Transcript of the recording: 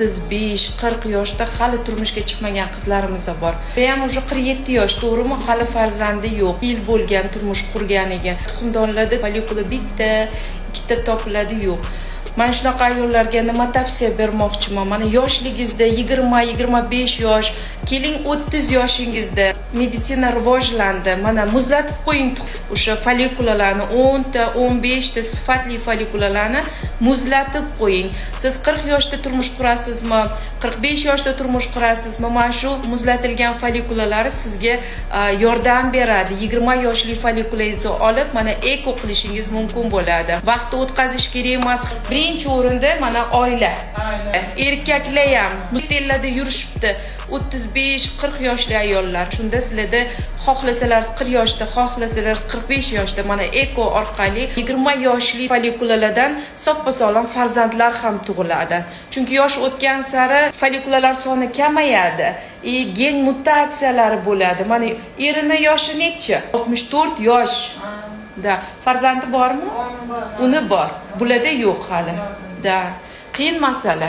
35-40 yoshda hali turmushga chiqmagan qizlarimiz bor. Ham уже 47 yosh, to'g'rimi? Hali farzandi yo'q. Yil bo'lgan turmush qurganiga. Tuxumdonlarda folikula bitta, ikkita topiladi yo'q. Mana shunaqa ayollarga nima tavsiya bermoqchiman? Mana yoshligingizda 20-25 yosh, keling 30 yoshingizda meditsina rivojlandi. Mana muzlatib qo'ying o'sha folikulalarni, 10 ta, 15 ta sifatli folikulalarni muzlatib qo'ying. Siz 40 yoshda turmush qurasizmi, 45 yoshda turmush qurasizmi? Mana shu muzlatilgan folikulalar sizga yordam beradi. 20 yoshli folikulangizni olib, mana eko qilishingiz mumkin bo'ladi. Vaqtni o'tkazish kerak emas. Birinchi o'rinda mana oila. Erkaklar ham mutellada yurishibdi. 35-40 yoshli ayollar. Shunda sizlarda xohlasalar 40 yoshda, xohlasalar 45 yoshda mana eko orqali 20 yoshli folikulalardan soppa-sog'lom farzandlar ham tug'iladi. Chunki yosh o'tgan sari folikulalar soni kamayadi. Gen mutatsiyalari bo'ladi. Mana erining yoshi necha? 64 yosh. Da, farzandi bormi? Uni bor. Bularda yo'q hali. Da, qiyin masala.